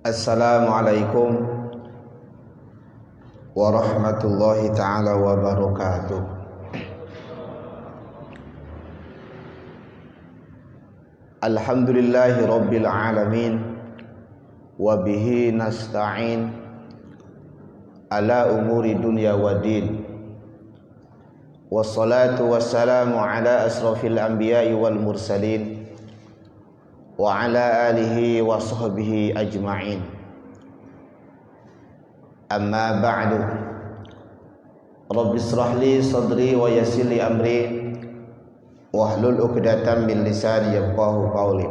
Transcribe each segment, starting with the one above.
Assalamualaikum warahmatullahi ta'ala wabarakatuh. Alhamdulillahi rabbil alamin, wabihi nasta'in ala umuri dunya wa din. Wassalatu wassalamu ala asrafil anbiya'i wal mursalin wa ala alihi wa sahbihi ajma'in. Amma ba'du. Rabbi israh li sadri wa yassir li amri wahlul 'uqdatam min lisani yafqahu qawli.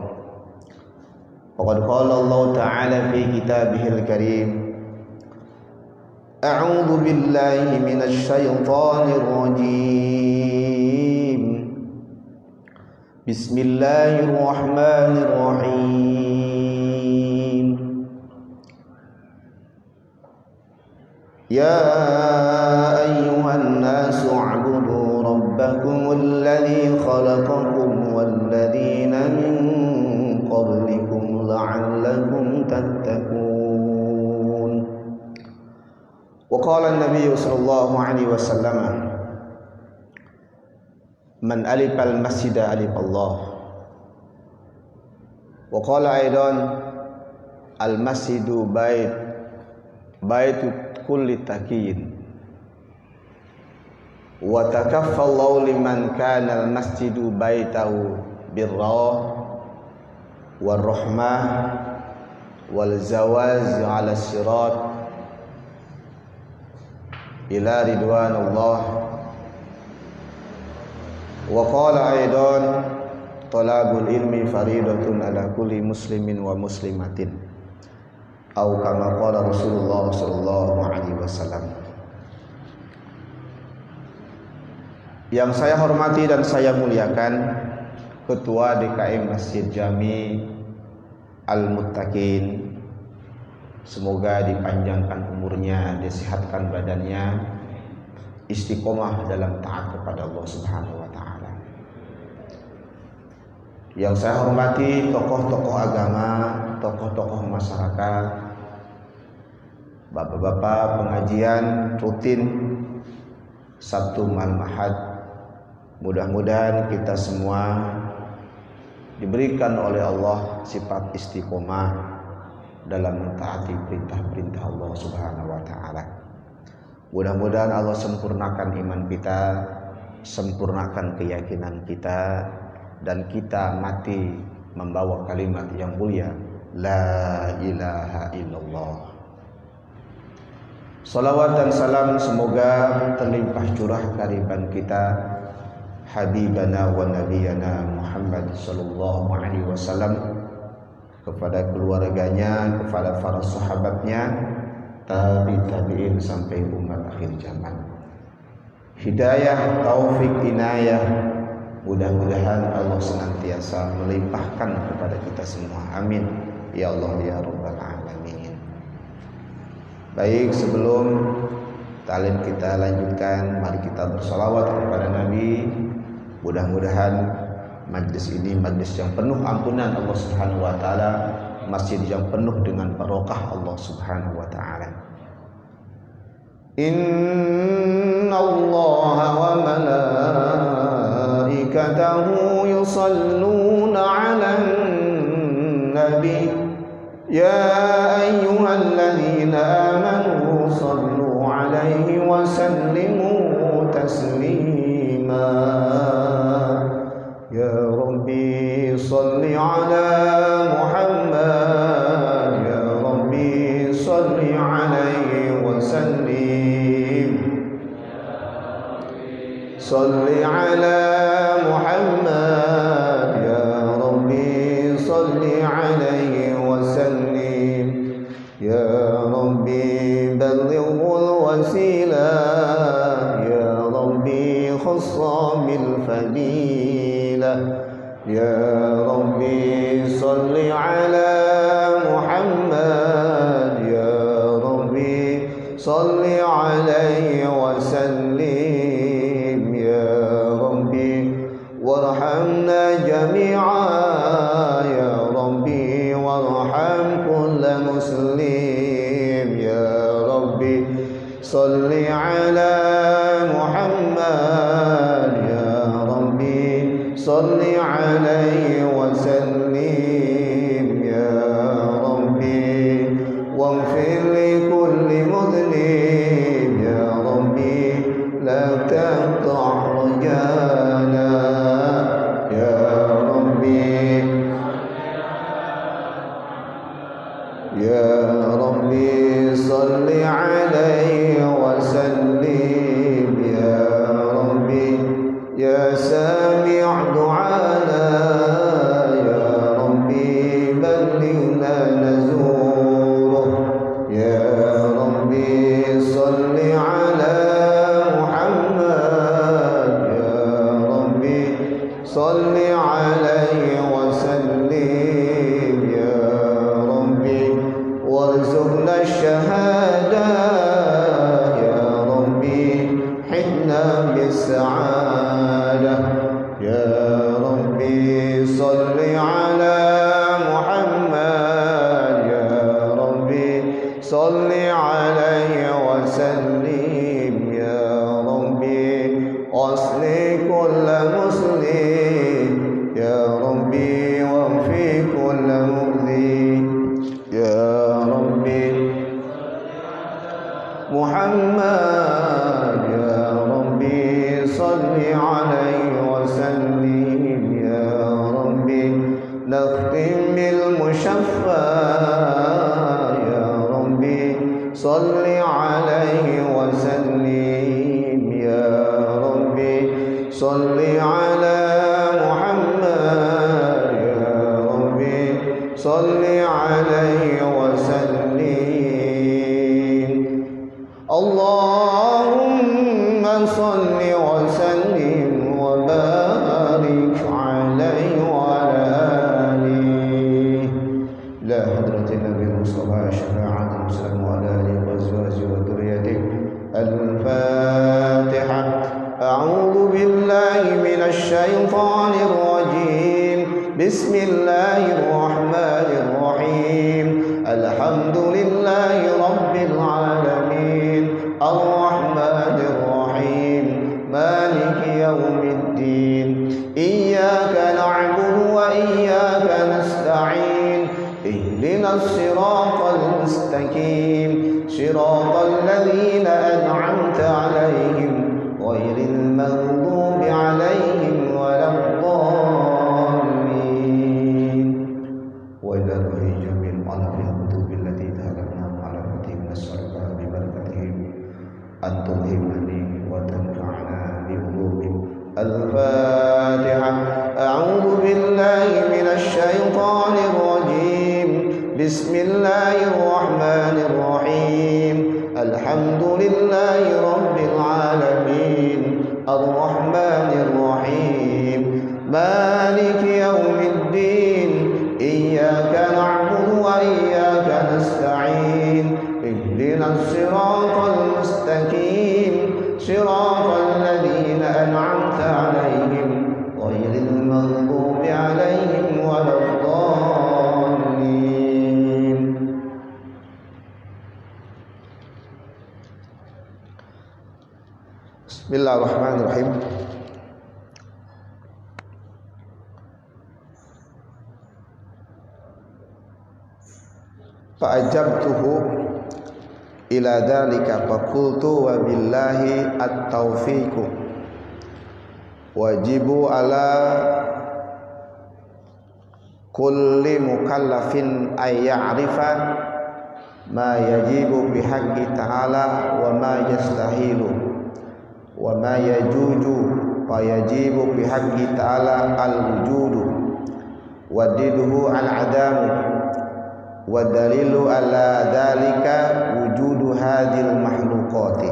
Faqad qala Allah ta'ala fi kitabihil karim, a'udzu billahi minasy syaithanir rajim. Bismillahirrahmanirrahim. Ya ayyuhan nasu u'budu rabbakumul ladzi khalaqakum wal ladzina min qablikum la'allakum tattaqun. Wa qala an-nabiy sallallahu alaihi wasallam, man alifal masjida alifallah. Wa qala aidan, al masjidu baitu kulli taqiyin. Wa takaffallahu liman kana al masjidu baitahu birra war rahmah wal zawaz ala sirat ila ridwanullah. Wa qala aidan, talabul ilmi faridatun ala kulli muslimin wa muslimatin, atau kama qala Rasulullah sallallahu alaihi wasallam. Yang saya hormati dan saya muliakan Ketua DKM Masjid Jami Al-Muttaqin, semoga dipanjangkan umurnya, disehatkan badannya, istiqomah dalam taat kepada Allah Subhanahu wa taala. Yang saya hormati tokoh-tokoh agama, tokoh-tokoh masyarakat, bapak-bapak pengajian rutin Sabtu malam Ahad. Mudah-mudahan kita semua diberikan oleh Allah sifat istiqomah dalam mentaati perintah-perintah Allah Subhanahu wa taala. Mudah-mudahan Allah sempurnakan iman kita, sempurnakan keyakinan kita, dan kita mati membawa kalimat yang mulia, la ilaha illallah. Salawat dan salam semoga terlimpah curah kehadiran kita Habibana wa Nabiyana Muhammad sallallahu alaihi wasallam, kepada keluarganya, kepada para sahabatnya, tabi'in sampai umat akhir zaman. Hidayah, taufik, inayah, mudah-mudahan Allah senantiasa melimpahkan kepada kita semua. Amin ya Allah ya rabbal alamin. Baik, sebelum talim kita lanjutkan, mari kita bersalawat kepada Nabi. Mudah-mudahan majlis ini majlis yang penuh ampunan Allah Subhanahu wa taala, masjid yang penuh dengan barokah Allah Subhanahu wa taala. Inna Allah wa malaikatahu yusalluna 'alan nabi ya ayyuhalladzina amanu sallu 'alaihi wa sallimu taslima. Ya Rabbi salli ala Muhammad, ya Rabbi salli alaihi wa sallim. Salli ala Muhammad, ya Rabbi salli alaihi wa sallim. Ya Rabbi ballighul wasilah, ya Rabbi khassa bil fadilah. Ya Rabbi salli ala Muhammad, ya Rabbi salli alaihi wa sallim. Ya Rabbi مسلم يا ربي صل على محمد يا ربي صل عليه وسلم يا ربي واغفر لكل مذنب يا ربي لا تقطع رجانا يا ربي يا ربي صل عليه وسلم يا ربي يا سامع دعانا يا ربي بلغنا نزوره يا ربي صل على محمد يا ربي صل عليه وسلم يا ربي وارزقنا الشهادة يا ربي حنا بالسعادة يا ربي صل على محمد يا ربي صل عليه وسلم يا ربي واصلح كل مسلم يا ربي وفي كل مؤذي يا ربي محمد يا ربي صل عليه وسلم يا ربي نختم بالمشفى يا ربي صل عليه وسلم يا ربي صل على محمد يا ربي صل عليه وسلم اللهم صل وسلم وبارك عليه وعلى آله لا حضرة النبي المصطفى شفاعة وسلام على آله وأزواجه وذريته الفاتحة أعوذ بالله من الشيطان الرجيم بسم الله الرحمن الرحيم الحمد لله رب العالمين الرحمن الرحيم مالك يوم الدين إياك نعبد وإياك نستعين اهدنا الصراط المستقيم صراط الذين أنعمت عليهم غير المغضوب عليهم ولا الضالين وإلى الله جميع على الكتب التي تهلكنا على فتهم نسألك ببركتهم أن تلهمني وتنفعنا بعلومهم الفاتحة أعوذ بالله من الشيطان الرجيم بسم الله الرحمن الرحيم الحمد لله رب العالمين الرحمن الرحيم مالك يوم الدين إياك نعبد وإياك نستعين اهدنا الصراط المستقيم صراط الذين أنعمت عليهم غير المغضوب عليهم ولا الضالين Bismillahirrahmanirrahim. Fa'ajabtuhu ila dhalika faqultu wa billahi at-taufiqu wajibu ala kulli mukallafin ay ya'rifa ma yajibu bihaqqi ta'ala wa ma yastahilu wa ma yajuju wa yajibu bihaqqi ta'ala al-wujudu wa didhu al-adamu wa dalilu ala dhalika wujudu hadhil makhluqati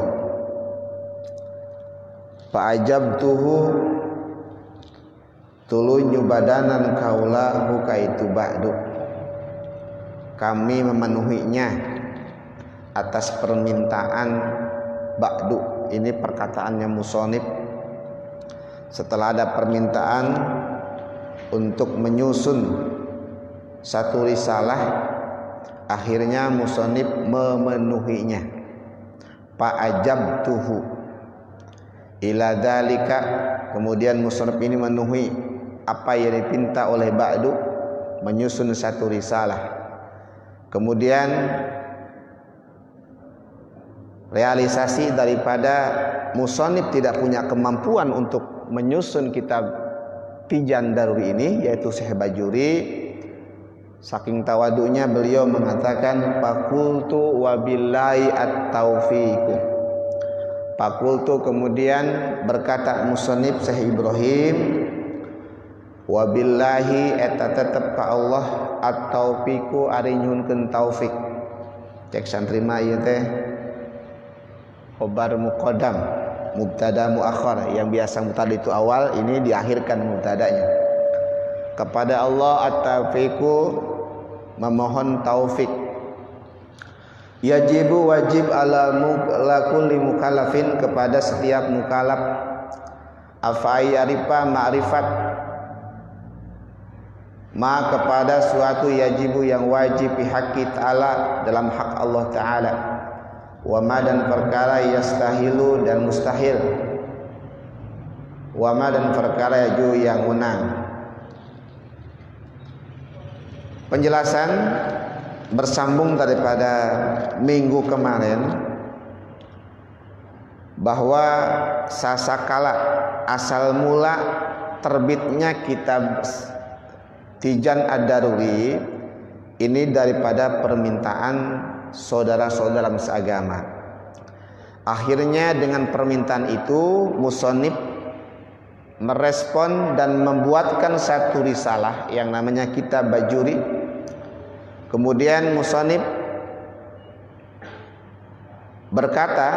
fa ajabtuhu tuluy nyubadanan kaula buka itu ba'du kami memenuhinya atas permintaan ba'du. Ini perkataannya musonib setelah ada permintaan untuk menyusun satu risalah akhirnya musannif memenuhinya. Fa'ajabtuhu ila dzalika, kemudian musannif ini memenuhi apa yang dipinta oleh ba'du, menyusun satu risalah. Kemudian realisasi daripada musannif tidak punya kemampuan untuk menyusun kitab Tijan Daruri ini, yaitu Syekh Bajuri, saking tawadunya beliau mengatakan fakultu wabillahi at-taufiq. Fakultu, kemudian berkata musannif Syekh Ibrahim, wabillahi eta tetep ka Allah at-taufiqu ari nyunkeun taufik. Cek santrima ieu teh khobar muqaddam, mubtada muakhar, yang biasa mubtada itu awal, ini diakhirkan mubtadanya. Kepada Allah at-taufiqu, memohon taufik. Yajibu wajib ala kulli mukallafin, kepada setiap mukallaf, afai arifa ma'rifat ma, kepada suatu yajibu yang wajib bihaqi ta'ala, dalam hak Allah Ta'ala, wa ma, dan perkara yastahilu dan mustahil, wa ma, dan perkara yaju yang menang. Penjelasan bersambung daripada minggu kemarin, bahwa sasakala asal mula terbitnya kitab Tijan Ad-Daruri ini daripada permintaan saudara-saudara seagama. Akhirnya dengan permintaan itu musannif merespon dan membuatkan satu risalah yang namanya kitab Bajuri. Kemudian musannif berkata,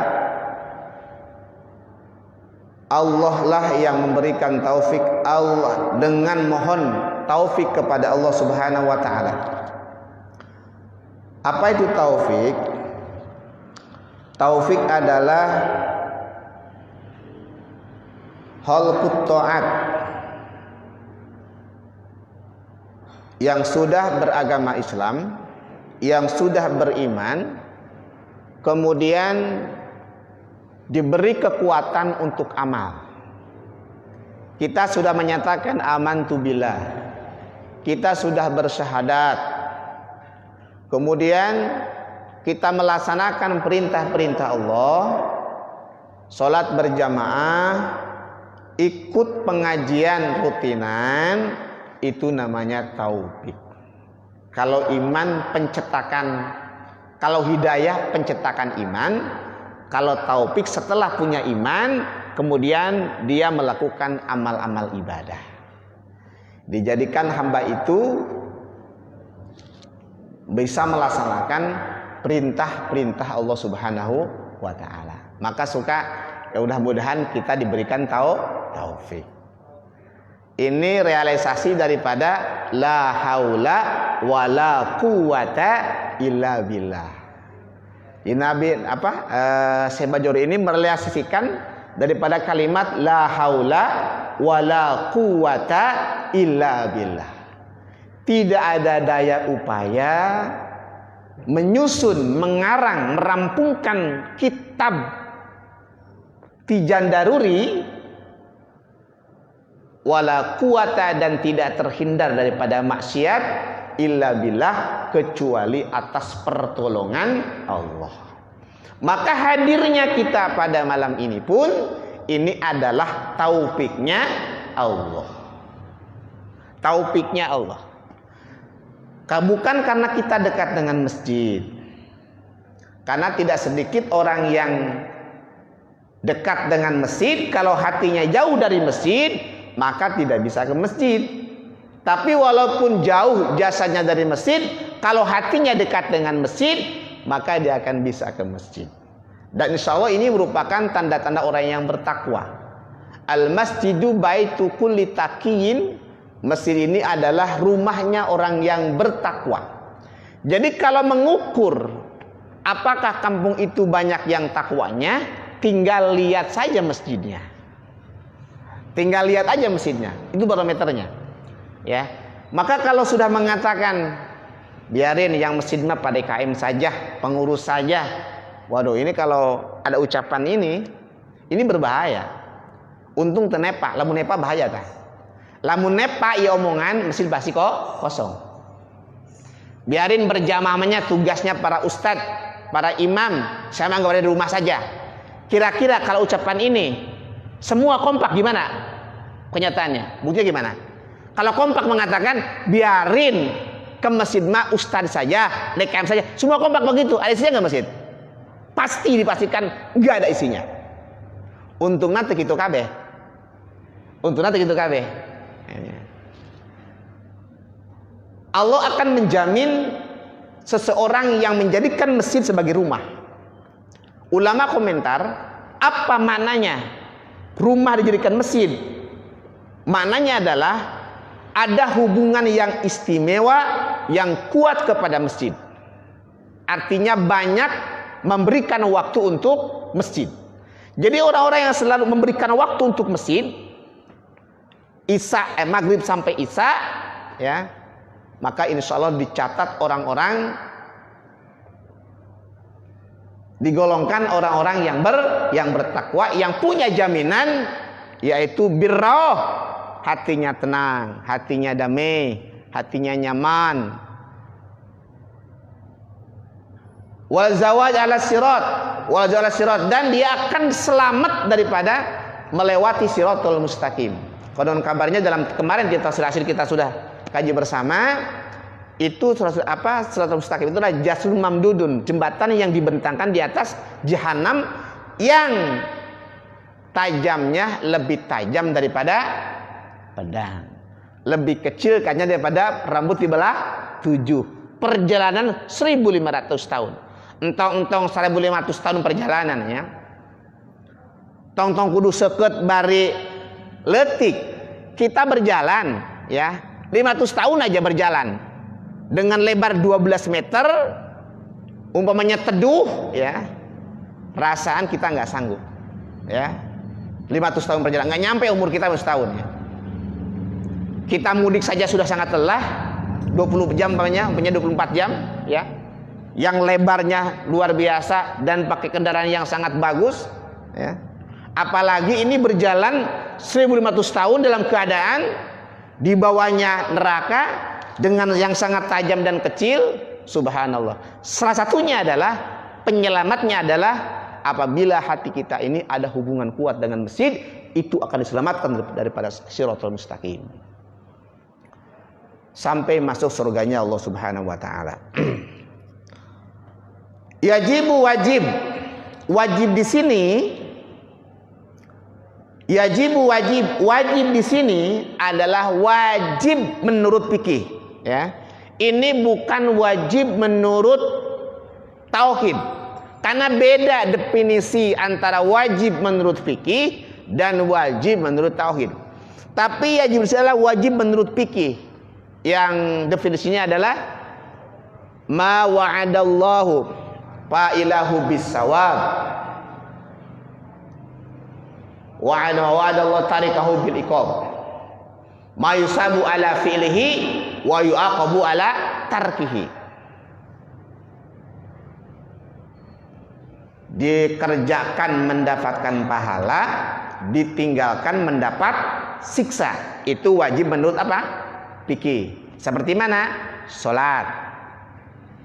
Allah lah yang memberikan taufik, Allah, dengan mohon taufik kepada Allah Subhanahu wa taala. Apa itu taufik? Taufik adalah khalqut ta'at, yang sudah beragama Islam, yang sudah beriman, kemudian diberi kekuatan untuk amal. Kita sudah menyatakan amantu billah, kita sudah bersyahadat, kemudian kita melaksanakan perintah-perintah Allah, sholat berjamaah, ikut pengajian rutinan, itu namanya taufik. Kalau iman pencetakan, kalau hidayah pencetakan iman, kalau taufik setelah punya iman, kemudian dia melakukan amal-amal ibadah. Dijadikan hamba itu bisa melaksanakan perintah-perintah Allah Subhanahu wa taala. Maka mudah-mudahan kita diberikan taufik. Ini realisasi daripada la haula wala quwata illa billah. Nabi Syekh Bajuri ini merealisasikan daripada kalimat la haula wala quwata illa billah. Tidak ada daya upaya menyusun, mengarang, merampungkan kitab Tijan Daruri wala quwata, dan tidak terhindar daripada maksiat illa billah, kecuali atas pertolongan Allah. Maka hadirnya kita pada malam ini pun ini adalah taufiknya Allah. Taufiknya Allah. Bukan karena kita dekat dengan masjid. Karena tidak sedikit orang yang dekat dengan masjid, kalau hatinya jauh dari masjid, maka tidak bisa ke masjid. Tapi walaupun jauh jasanya dari masjid, kalau hatinya dekat dengan masjid, maka dia akan bisa ke masjid. Dan insya Allah ini merupakan tanda-tanda orang yang bertakwa. Al-masjidu baitu kulli taqiyin. Masjid ini adalah rumahnya orang yang bertakwa. Jadi kalau mengukur apakah kampung itu banyak yang takwanya, tinggal lihat saja masjidnya. Tinggal lihat aja masjidnya, itu barometernya. Ya. Maka kalau sudah mengatakan Biarin yang masjid mah pada KM saja, pengurus saja. Waduh, ini kalau ada ucapan ini berbahaya. Untung tenepa, lamun nepa bahaya tah. Lamun nepa ieu omongan masjid basi kok kosong. Biarin berjamaahnya tugasnya para ustadz, para imam, saya mah enggak ada di rumah saja. Kira-kira kalau ucapan ini semua kompak gimana? Kenyataannya, buktinya gimana? Kalau kompak mengatakan biarin ke masjid mah ustadz saja, DKM saja, semua kompak begitu, ada isinya nggak masjid? Pasti dipastikan nggak ada isinya. Untung nanti gitu kabeh. Allah akan menjamin seseorang yang menjadikan masjid sebagai rumah. Ulama komentar, apa maknanya rumah dijadikan masjid? Maknanya adalah ada hubungan yang istimewa, yang kuat kepada masjid. Artinya banyak memberikan waktu untuk masjid. Jadi orang-orang yang selalu memberikan waktu untuk masjid, maghrib sampai isya, ya, maka insya Allah dicatat orang-orang, digolongkan orang-orang yang bertakwa, yang punya jaminan, yaitu birroh, hatinya tenang, hatinya damai, hatinya nyaman. Wal zawaj ala sirat, dan dia akan selamat daripada melewati siratul mustaqim. Konon kabarnya dalam kemarin tafsir asyir kita sudah kaji bersama, itu siratul mustaqim itu adalah jasrun mamdudun, jembatan yang dibentangkan di atas jahanam yang tajamnya lebih tajam daripada pedang, lebih kecil kayaknya daripada rambut dibelah 7. Perjalanan 1500 tahun. Entong 1500 tahun perjalanannya. Tong kudu seket bari letik. Kita berjalan ya, 500 tahun aja berjalan. Dengan lebar 12 meter, umpamanya teduh ya. Perasaan kita nggak sanggup. Ya. 500 tahun perjalanan, nggak nyampe umur kita setahun ya. Kita mudik saja sudah sangat lelah, 20 jam punya 24 jam ya. Yang lebarnya luar biasa dan pakai kendaraan yang sangat bagus ya. Apalagi ini berjalan 1500 tahun dalam keadaan di bawahnya neraka dengan yang sangat tajam dan kecil, subhanallah. Salah satunya adalah penyelamatnya adalah apabila hati kita ini ada hubungan kuat dengan masjid, itu akan diselamatkan daripada siratal mustaqim. Sampai masuk surganya Allah Subhanahu wa taala. Wajib di sini wajib di sini adalah wajib menurut fikih ya. Ini bukan wajib menurut tauhid. Karena beda definisi antara wajib menurut fikih dan wajib menurut tauhid. Tapi wajib adalah wajib menurut fikih. Yang definisinya adalah ma wa'adallahu fa'ilahu bisawab wa'adallahu tarikahu bil iqab ma yusabu ala fi'lihi wa yu'aqabu ala tarkihi. Dikerjakan mendapatkan pahala, ditinggalkan mendapat siksa. Itu wajib menurut apa? Fikih. Seperti mana? Salat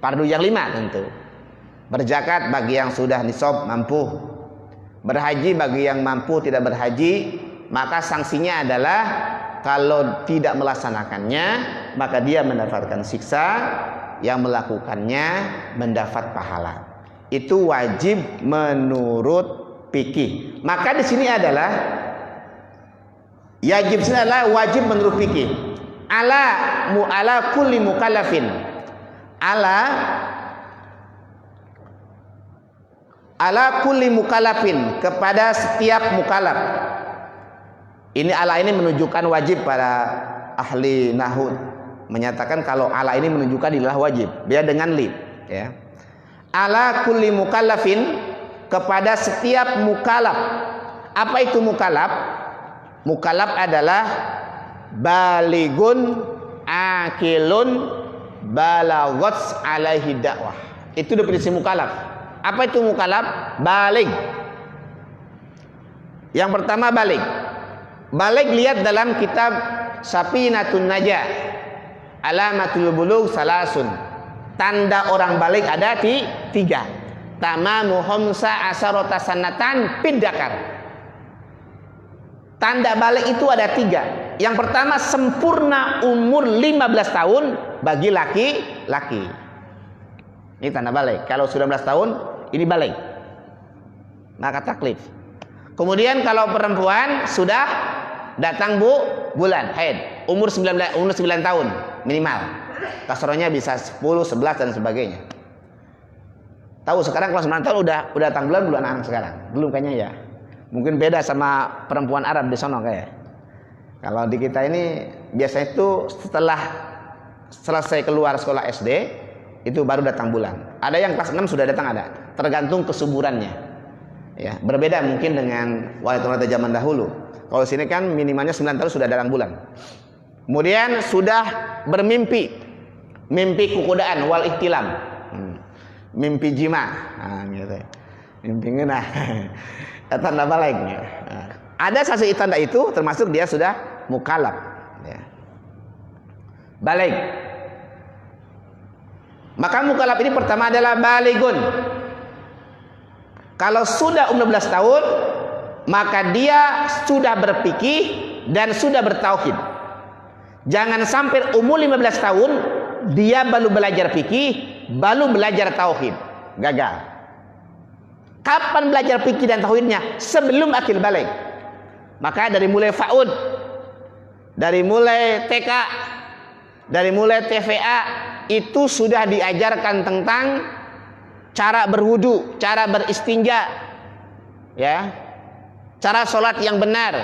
fardu yang 5 tentu. Berzakat bagi yang sudah nisab mampu. Berhaji bagi yang mampu tidak berhaji, maka sanksinya adalah kalau tidak melaksanakannya maka dia mendapatkan siksa, yang melakukannya mendapat pahala. Itu wajib menurut fikih. Maka di sini adalah wajib menurut fikih. Ala kulli mukallafin. Ala kulli mukallafin, kepada setiap mukallaf. Ini ala ini menunjukkan wajib. Pada ahli nahwu menyatakan kalau ala ini menunjukkan adalah wajib, beda dengan li ya. Ala kulli mukallafin, kepada setiap mukallaf. Apa itu mukallaf? Mukallaf adalah baligun, akilun, balaghats alaihi dakwah. Itu definisi mukallaf. Apa itu mukallaf? Baligh. Yang pertama baligh. Baligh lihat dalam kitab Safinatun Najah. Alamatul bulugh salasun. Tanda orang baligh ada tiga. Tamamu khamsa asharata sanatan piddakar. Tanda baligh itu ada tiga. Yang pertama sempurna umur 15 tahun bagi laki-laki. Ini tanda baligh. Kalau sudah 15 tahun ini baligh, maka taklif. Kemudian kalau perempuan sudah datang bulan haid, umur 9 tahun minimal. Kasrohnya bisa 10, 11 dan sebagainya. Tahu sekarang kalau 9 tahun udah datang bulan belum anak sekarang? Belum kayaknya ya. Mungkin beda sama perempuan Arab di sono kayak. Kalau di kita ini biasanya itu setelah selesai keluar sekolah SD itu baru datang bulan. Ada yang kelas 6 sudah datang ada, tergantung kesuburannya. Ya, berbeda mungkin dengan wanita-wanita zaman dahulu. Kalau sini kan minimalnya 9 tahun sudah datang bulan. Kemudian sudah bermimpi, mimpi kukudaan wal ihtilam, mimpi jima, gitu. Mimpi ngenah, tanda baligh. Ada satu tanda itu termasuk dia sudah mukallaf. Ya. Baligh. Maka mukallaf ini pertama adalah balighun. Kalau sudah umur 12 tahun, maka dia sudah berfikih dan sudah bertauhid. Jangan sampai umur 15 tahun dia baru belajar fikih, baru belajar tauhid. Gagal. Kapan belajar fikih dan tauhidnya? Sebelum akil baligh. Maka dari mulai FAUD, dari mulai TK, dari mulai TVA itu sudah diajarkan tentang cara berwudu, cara beristinja, ya, cara sholat yang benar,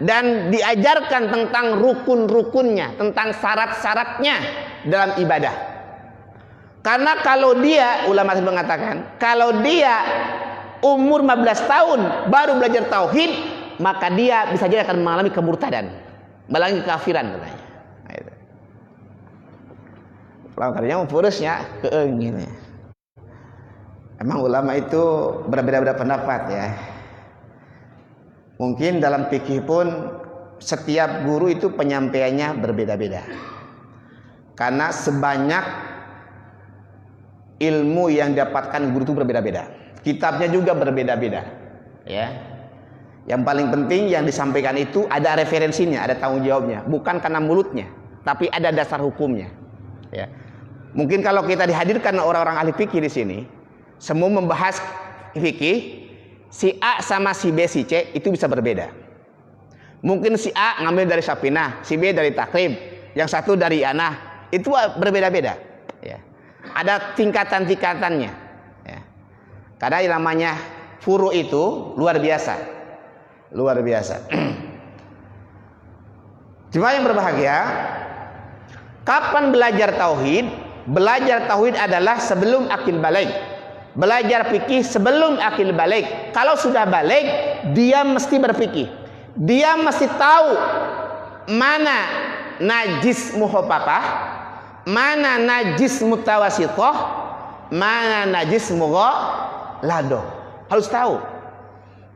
dan diajarkan tentang rukun-rukunnya, tentang syarat-syaratnya dalam ibadah. Karena kalau dia, ulama mengatakan, kalau dia umur 15 tahun baru belajar tauhid, maka dia bisa jadi akan mengalami kemurtadan, mengalami kekafiran katanya. Kalau katanya purusnya keengin. Emang ulama itu berbeda-beda pendapat ya. Mungkin dalam fikih pun setiap guru itu penyampaiannya berbeda-beda. Karena sebanyak ilmu yang didapatkan guru itu berbeda-beda. Kitabnya juga berbeda-beda. Ya. Yang paling penting yang disampaikan itu ada referensinya, ada tanggung jawabnya, bukan karena mulutnya, tapi ada dasar hukumnya. Ya. Mungkin kalau kita dihadirkan orang-orang ahli fikih di sini, semua membahas fikih, si A sama si B, si C itu bisa berbeda. Mungkin si A ngambil dari Safinah, si B dari Takrib, yang satu dari Anah, itu berbeda-beda. Ya. Ada tingkatan-tingkatannya. Ya. Karena yang namanya furu itu luar biasa, luar biasa. Cuma yang berbahagia, kapan belajar tauhid? Belajar tauhid adalah sebelum akil baligh. Belajar fikih sebelum akil baligh. Kalau sudah baligh, dia mesti berfikih. Dia mesti tahu mana najis mukhafafah, mana najis mutawasithah, mana najis mughalladah. Harus tahu.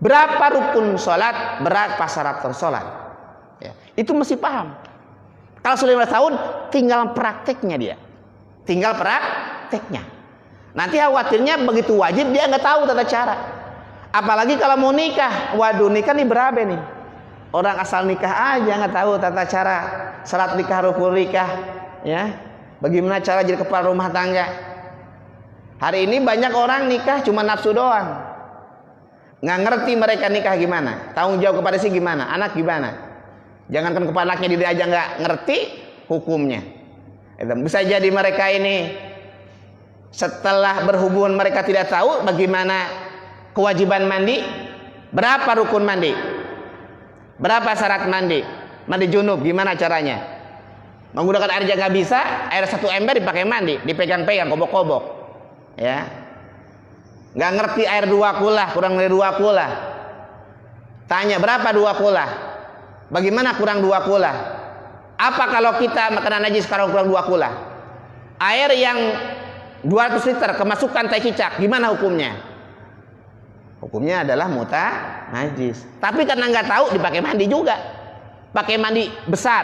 Berapa rukun salat, berapa syarat salat. Ya, itu mesti paham. Kalau sudah 15 tahun, tinggal prakteknya dia. Tinggal prakteknya. Nanti khawatirnya begitu wajib dia nggak tahu tata cara. Apalagi kalau mau nikah, waduh nikah nih berabe nih. Orang asal nikah aja nggak tahu tata cara syarat nikah, rukun nikah, ya. Bagaimana cara jadi kepala rumah tangga. Hari ini banyak orang nikah cuma nafsu doang. Nggak ngerti mereka nikah gimana, tanggung jawab kepada si gimana, anak gimana. Jangankan kepala anaknya dia aja nggak ngerti hukumnya. Bisa jadi mereka ini setelah berhubungan mereka tidak tahu bagaimana kewajiban mandi, berapa rukun mandi, berapa syarat mandi, mandi junub gimana caranya, menggunakan air aja nggak bisa, air 1 ember dipakai mandi, dipegang-pegang, kobok-kobok, ya, nggak ngerti air 2 kulah, kurang dari 2 kulah, tanya berapa 2 kulah, bagaimana kurang 2 kulah. Apa kalau kita makanan najis sekarang kurang 2 kulah? Air yang 200 liter kemasukan tai cicak, gimana hukumnya? Hukumnya adalah najis. Tapi karena nggak tahu dipakai mandi juga. Pakai mandi besar,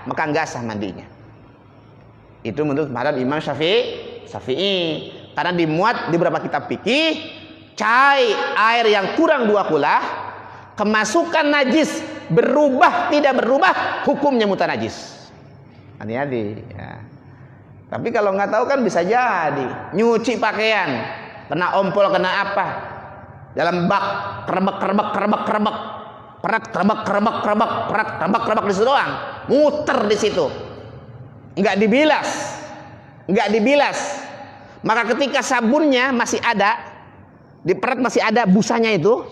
maka nggak sah mandinya. Itu menurut mazhab Imam Syafi'i. Karena dimuat di beberapa kitab fikih, cai air yang kurang 2 kulah, kemasukan najis berubah tidak berubah, hukumnya mutanajis. Hati-hati ya. Tapi kalau nggak tahu kan bisa jadi nyuci pakaian, kena ompol, kena apa, dalam bak kerebek di situ doang, muter di situ, nggak dibilas. Maka ketika sabunnya masih ada, di perat masih ada busanya itu,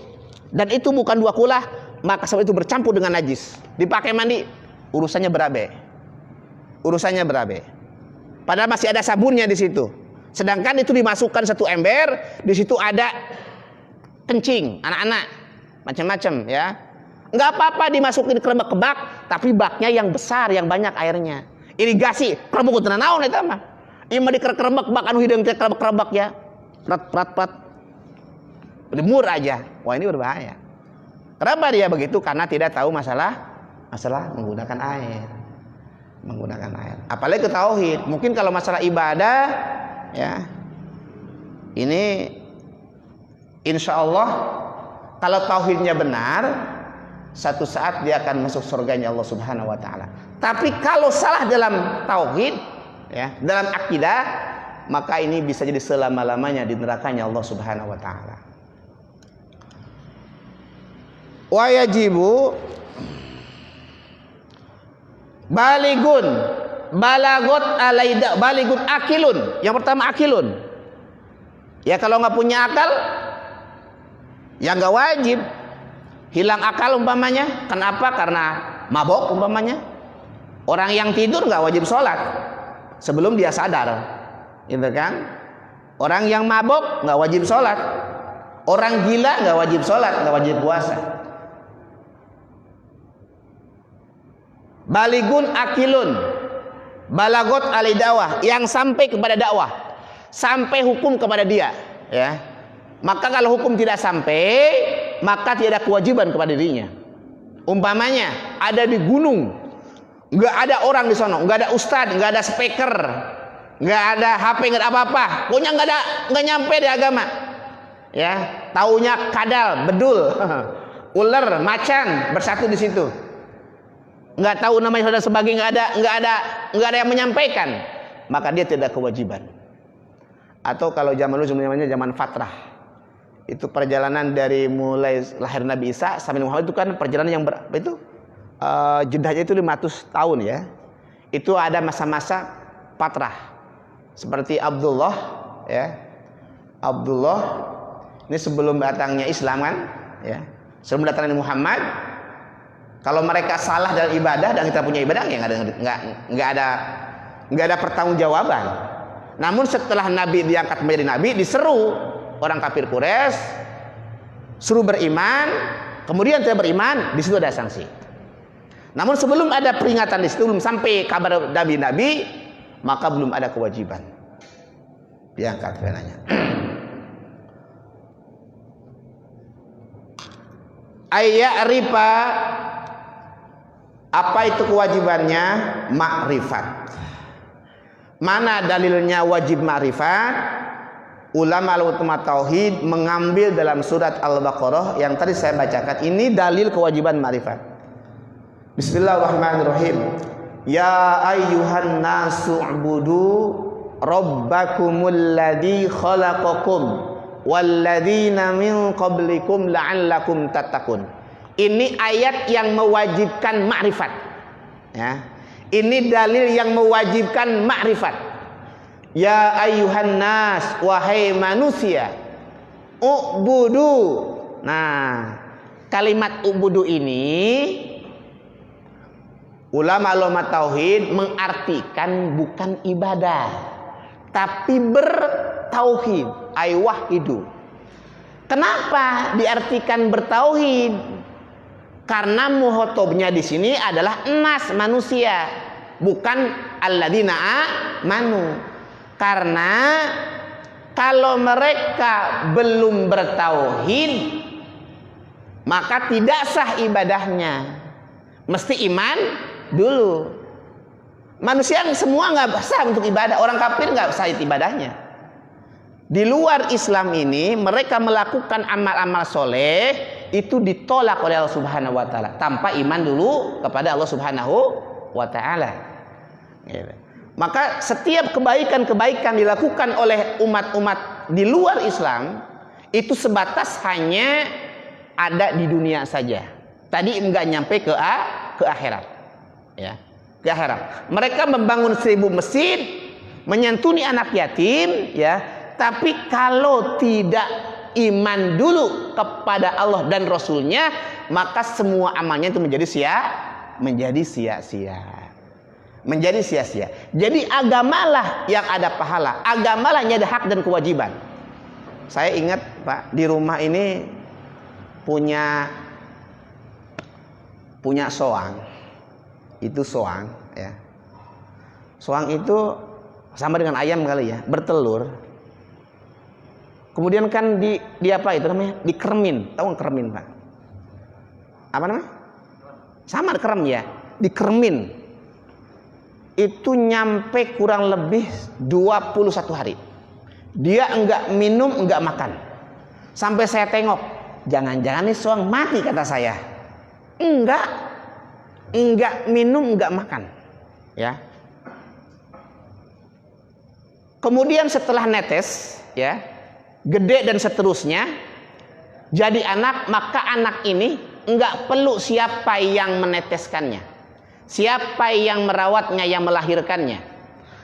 dan itu bukan 2 kulah, maka sabun itu bercampur dengan najis, dipakai mandi, urusannya berabe. Padahal masih ada sabunnya di situ. Sedangkan itu dimasukkan 1 ember, di situ ada kencing anak-anak macam-macam ya. Nggak apa-apa dimasukin ke bak, tapi baknya yang besar, yang banyak airnya. Irigasi, kerebek tenan naon eta mah. Ieu mah dikerebek bak anu hideung teh kerebek ya. Prat. Demur aja. Wah, ini berbahaya. Kenapa dia begitu? Karena tidak tahu masalah menggunakan air. Apalagi ke tauhid. Mungkin kalau masalah ibadah ya. Ini insya Allah kalau tauhidnya benar, satu saat dia akan masuk surganya Allah Subhanahu wa taala. Tapi kalau salah dalam tauhid ya, dalam akidah, maka ini bisa jadi selama-lamanya di nerakanya Allah Subhanahu wa taala. Wa yajibu balagot akilun. Yang pertama akilun. Ya kalau nggak punya akal, ya nggak wajib. Hilang akal umpamanya, kenapa? Karena mabok umpamanya. Orang yang tidur nggak wajib sholat sebelum dia sadar, gitu kan? Orang yang mabok nggak wajib sholat. Orang gila nggak wajib sholat, nggak wajib puasa. Baligun akilun, balagot alidawah, yang sampai kepada dakwah, sampai hukum kepada dia, ya. Maka kalau hukum tidak sampai, maka tidak ada kewajiban kepada dirinya. Umpamanya ada di gunung, nggak ada orang di sana, nggak ada ustadz, nggak ada speaker, nggak ada HP, nggak ada apa-apa, pokoknya nggak nyampe di agama. Ya, taunya kadal, bedul, ular, macan bersatu di situ. Nggak tahu namanya saudara sebagai, nggak ada yang menyampaikan, maka dia tidak kewajiban. Atau kalau zaman dulu namanya zaman fatrah. Itu perjalanan dari mulai lahir Nabi Isa sampai Muhammad, itu kan perjalanan yang jedahnya itu 500 tahun ya. Itu ada masa-masa fatrah. Seperti Abdullah ya. Abdullah ini sebelum datangnya Islam kan ya. Sebelum datangnya Muhammad, kalau mereka salah dalam ibadah dan kita punya ibadah ya nggak ada pertanggungjawaban. Namun setelah Nabi diangkat menjadi Nabi, diseru orang kafir Quraisy, suruh beriman, kemudian tidak beriman, di situ ada sanksi. Namun sebelum ada peringatan di situ, belum sampai kabar nabi-nabi, maka belum ada kewajiban diangkat penanya. Ayya'rifa, apa itu kewajibannya? Ma'rifat. Mana dalilnya wajib ma'rifat? Ulama al-ulama tauhid mengambil dalam surat Al-Baqarah yang tadi saya bacakan. Ini dalil kewajiban ma'rifat. Bismillahirrahmanirrahim. Ya ayyuhan nasu ubudu rabbakumul ladzi khalaqakum walladzina min qablikum la'allakum tattaqun. Ini ayat yang mewajibkan ma'rifat. Ya. Ini dalil yang mewajibkan ma'rifat. Ya ayyuhan nas, wahai manusia, ubudu. Nah, kalimat ubudu ini ulama tauhid mengartikan bukan ibadah, tapi bertauhid, ay wahidu. Kenapa diartikan bertauhid? Karena muhotobnya di sini adalah nas, manusia, bukan alladzina amanu. Karena kalau mereka belum bertauhid, maka tidak sah ibadahnya. Mesti iman dulu. Manusia semua nggak sah untuk ibadah. Orang kafir nggak sah ibadahnya. Di luar Islam ini mereka melakukan amal-amal soleh itu ditolak oleh Allah Subhanahu Wa Taala tanpa iman dulu kepada Allah Subhanahu Wa Taala. Maka setiap kebaikan-kebaikan dilakukan oleh umat-umat di luar Islam itu sebatas hanya ada di dunia saja. Tadi enggak nyampe ke akhirat. Ya, ke akhirat. Mereka membangun 1000 masjid, menyantuni anak yatim, ya. Tapi kalau tidak iman dulu kepada Allah dan Rasulnya, maka semua amalnya itu menjadi sia-sia. Menjadi sia-sia. Jadi agamalah yang ada pahala, agamalah yang ada hak dan kewajiban. Saya ingat Pak, di rumah ini punya soang. Itu soang, ya. Soang itu sama dengan ayam kali ya, bertelur. Kemudian kan di apa itu namanya? Dikeremin. Tahu kermin, Pak? Apa namanya? Sama kerem ya, dikeremin. Itu nyampe kurang lebih 21 hari. Dia enggak minum, enggak makan. Sampai saya tengok, jangan-jangan nih soang mati kata saya. Enggak minum, enggak makan. Ya. Kemudian setelah netes, ya, gede dan seterusnya, jadi anak, maka anak ini enggak perlu siapa yang meneteskannya. Siapa yang merawatnya, yang melahirkannya.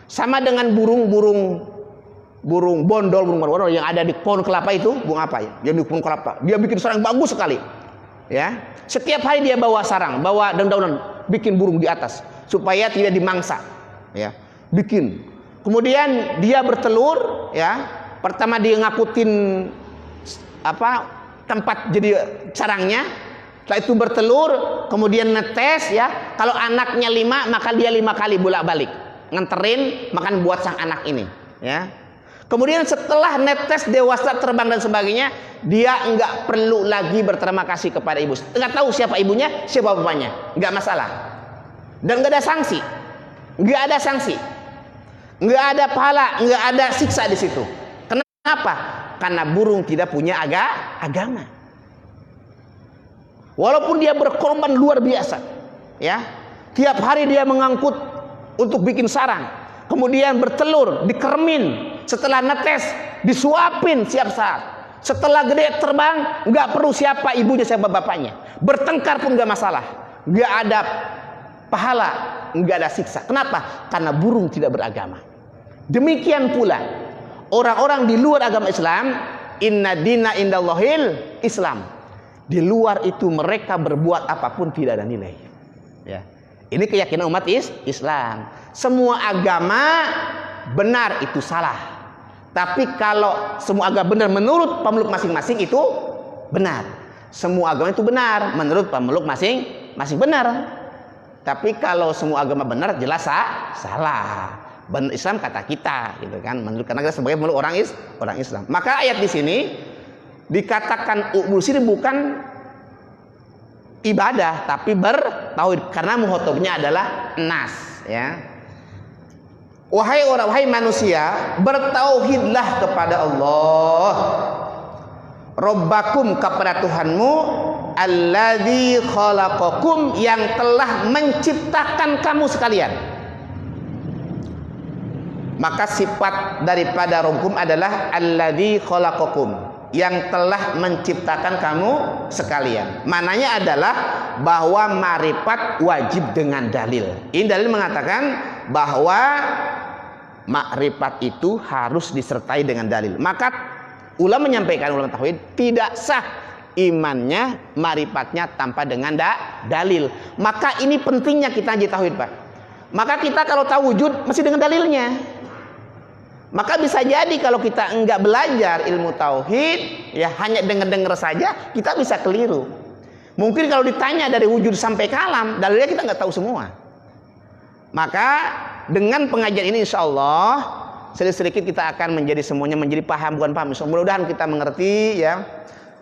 Sama dengan burung bondol yang ada di pohon kelapa itu, burung apa ya? Dia di pohon kelapa. Dia bikin sarang bagus sekali. Ya. Setiap hari dia bawa sarang, bawa daun-daunan, bikin burung di atas supaya tidak dimangsa. Ya. Bikin. Kemudian dia bertelur, ya. Pertama dia ngakutin tempat jadi sarangnya. Setelah itu bertelur, kemudian netes, ya. Kalau anaknya 5, maka dia 5 kali bolak-balik nganterin makan buat sang anak ini, ya. Kemudian setelah netes dewasa, terbang dan sebagainya, dia enggak perlu lagi berterima kasih kepada ibu. Enggak tahu siapa ibunya, siapa bapaknya, enggak masalah. Dan enggak ada sanksi. Enggak ada sanksi. Enggak ada pahala, enggak ada siksa di situ. Kenapa? Karena burung tidak punya agama. Walaupun dia berkorban luar biasa, ya, tiap hari dia mengangkut untuk bikin sarang, kemudian bertelur, dikeremin, setelah netes, disuapin siap saat, setelah gede terbang, nggak perlu siapa ibunya siapa bapaknya, bertengkar pun nggak masalah, nggak ada pahala, nggak ada siksa. Kenapa? Karena burung tidak beragama. Demikian pula orang-orang di luar agama Islam, inna dina indallahil Islam. Di luar itu mereka berbuat apapun tidak ada nilai. Ya. Ini keyakinan umat Islam. Semua agama benar itu salah. Tapi kalau semua agama benar menurut pemeluk masing-masing itu benar. Semua agama itu benar menurut pemeluk masing-masing benar. Tapi kalau semua agama benar jelas salah. Benar Islam kata kita, gitu kan? Menurut karena kita sebagai pemeluk orang Islam. Maka ayat di sini dikatakan sini bukan ibadah tapi bertauhid karena muhotobnya adalah nas, ya. Wahai manusia, bertauhidlah kepada Allah Rabbakum, kepada Tuhanmu, alladzi khalaqakum, yang telah menciptakan kamu sekalian. Maka sifat daripada Rabbukum adalah alladzi khalaqakum, yang telah menciptakan kamu sekalian. Mananya adalah bahwa ma'rifat wajib dengan dalil. Ini dalil mengatakan bahwa ma'rifat itu harus disertai dengan dalil. Maka ulama menyampaikan, ulama tauhid, tidak sah imannya, ma'rifatnya tanpa dengan dalil. Maka ini pentingnya kita ngaji tauhid, Pak. Maka kita kalau tahu wujud mesti dengan dalilnya. Maka bisa jadi kalau kita enggak belajar ilmu tauhid, ya hanya dengar-dengar saja, kita bisa keliru. Mungkin kalau ditanya dari wujud sampai kalam, dalilnya kita enggak tahu semua. Maka dengan pengajian ini insya Allah sedikit-sedikit kita akan menjadi semuanya menjadi paham, bukan paham. Mudah-mudahan kita mengerti ya.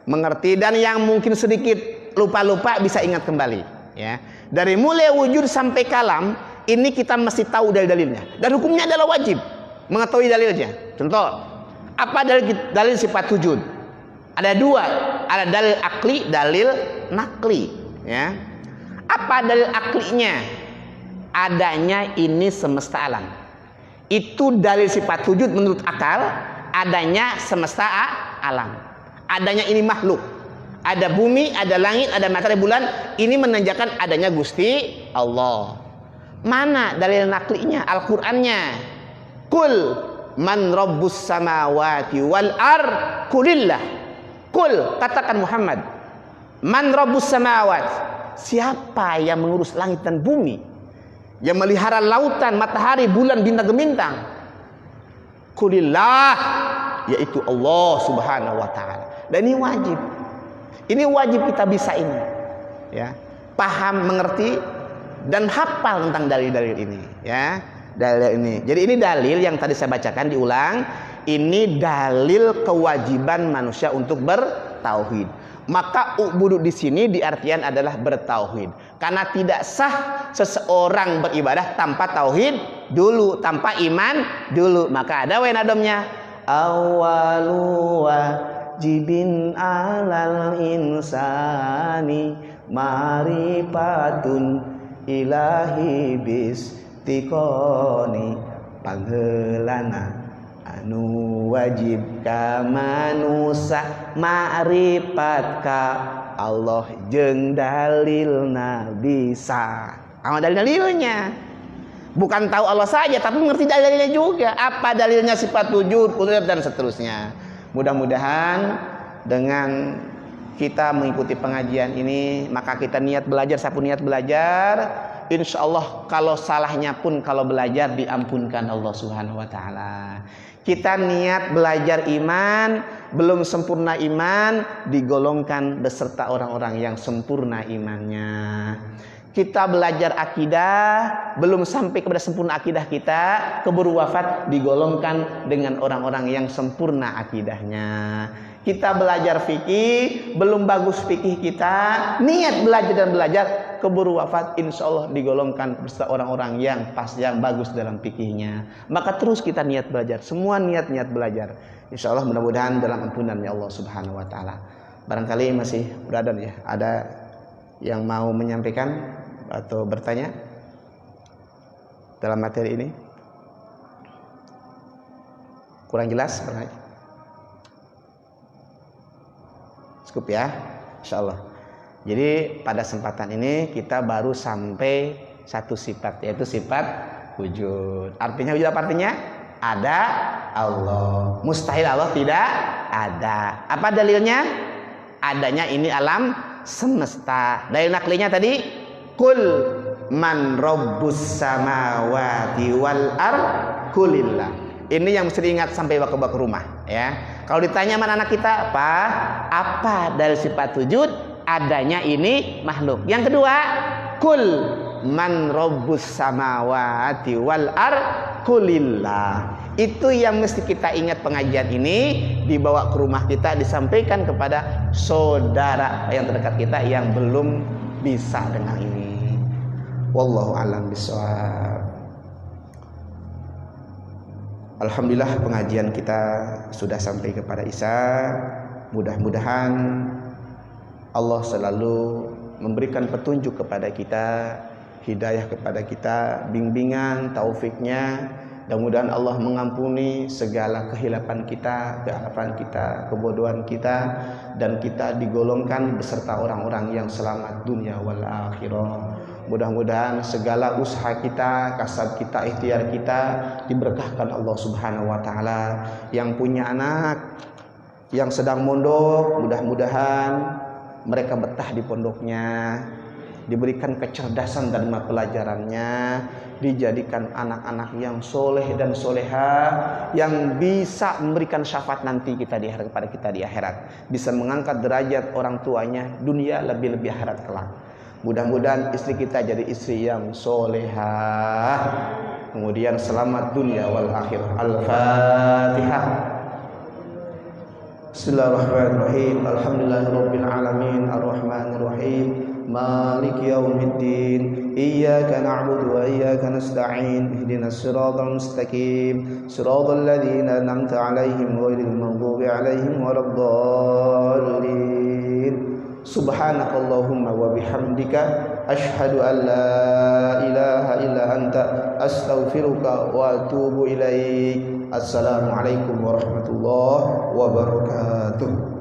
Mengerti, dan yang mungkin sedikit lupa-lupa bisa ingat kembali ya. Dari mulai wujud sampai kalam ini kita mesti tahu dalil-dalilnya, dan hukumnya adalah wajib mengetahui dalilnya. Contoh, apa dalil sifat wujud? Ada dua, ada dalil akli, dalil nakli ya. Apa dalil aklinya? Adanya ini semesta alam. Itu dalil sifat wujud menurut akal, adanya semesta alam. Adanya ini makhluk, ada bumi, ada langit, ada matahari, bulan, ini menandakan adanya Gusti Allah. Mana dalil naklinya? Al-Qur'annya. Qul man rabbus samawati wal ard qulillah. Qul, katakan Muhammad, man rabbus samawati, siapa yang mengurus langit dan bumi, yang melihara lautan, matahari, bulan, bintang-bintang? Qulillah, yaitu Allah Subhanahu wa taala. Dan ini wajib. Ini wajib kita bisa ini. Ya. Paham, mengerti dan hafal tentang dalil-dalil ini, ya. Dalil ini. Jadi ini dalil yang tadi saya bacakan, diulang. Ini dalil kewajiban manusia untuk bertauhid. Maka ubudu di sini diartikan adalah bertauhid. Karena tidak sah seseorang beribadah tanpa tauhid dulu, tanpa iman dulu. Maka ada wenadomnya. Awalu wajibin alal insani marifatun ilahi bistikoni, panggelana anu wajib ka manusa ma'rifat ka Allah jeung dalilna bisa. Dalilnya bukan tahu Allah saja, tapi mengerti dalilnya juga. Apa dalilnya? Sifat wujud, qudrat dan seterusnya. Mudah-mudahan dengan kita mengikuti pengajian ini, maka kita niat belajar, siapa niat belajar, insya Allah kalau salahnya pun kalau belajar diampunkan Allah Subhanahu wa taala. Kita niat belajar iman, belum sempurna iman, digolongkan beserta orang-orang yang sempurna imannya. Kita belajar akidah, belum sampai kepada sempurna akidah kita, keburu wafat, digolongkan dengan orang-orang yang sempurna akidahnya. Kita belajar fikih, belum bagus fikih kita, niat belajar dan belajar, keburu wafat, insya Allah digolongkan beserta orang-orang yang pas, yang bagus dalam fikihnya. Maka terus kita niat belajar, semua niat-niat belajar. Insya Allah mudah-mudahan dalam ampunannya Allah Subhanahu wa taala. Barangkali masih berada ya, ada yang mau menyampaikan atau bertanya dalam materi ini? Kurang jelas? Cukup ya, insya Allah. Jadi pada kesempatan ini kita baru sampai satu sifat, yaitu sifat wujud. Artinya wujud apa artinya? Ada Allah. Mustahil Allah tidak ada. Apa dalilnya? Adanya ini alam semesta. Dalil naklinya tadi, Qul man rabbus samawati wal ard qulillah. Ini yang mesti diingat sampai bawa ke rumah ya. Kalau ditanya mana anak kita, apa dalil sifat wujud? Adanya ini makhluk. Yang kedua, Qul man rabbus samawati wal ard qulillah. Itu yang mesti kita ingat pengajian ini, dibawa ke rumah kita, disampaikan kepada saudara yang terdekat kita yang belum bisa dengar ini. Wallahu a'lam bishawab. Alhamdulillah pengajian kita sudah sampai kepada isya. Mudah-mudahan Allah selalu memberikan petunjuk kepada kita, hidayah kepada kita, bimbingan, taufiknya. Mudah-mudahan Allah mengampuni segala kehilapan kita, kealapan kita, kebodohan kita, dan kita digolongkan beserta orang-orang yang selamat dunia wal akhirah. Mudah-mudahan segala usaha kita, kasab kita, ikhtiar kita diberkahkan Allah Subhanahu wa taala. Yang punya anak yang sedang mondok, mudah-mudahan mereka betah di pondoknya, diberikan kecerdasan dan pelajarannya, dijadikan anak-anak yang soleh dan soleha, yang bisa memberikan syafaat nanti kita di akhirat, kepada kita di akhirat, bisa mengangkat derajat orang tuanya dunia, lebih-lebih akhirat kelak. Mudah-mudahan istri kita jadi istri yang solehah, kemudian selamat dunia wal akhirah. Al-Fatihah. Bismillahirrahmanirrahim. Alhamdulillahirabbil alamin arrahmanir rahim maliki yaumiddin iyyaka na'budu wa iyyaka nasta'in ihdinas siratal mustaqim siratal ladzina an'amta 'alaihim ghairil maghdubi 'alaihim waladdallin. Subhanakallahumma wa bihamdika asyhadu an la ilaha illa anta astaghfiruka wa atubu ilaik. Assalamualaikum warahmatullahi wabarakatuh.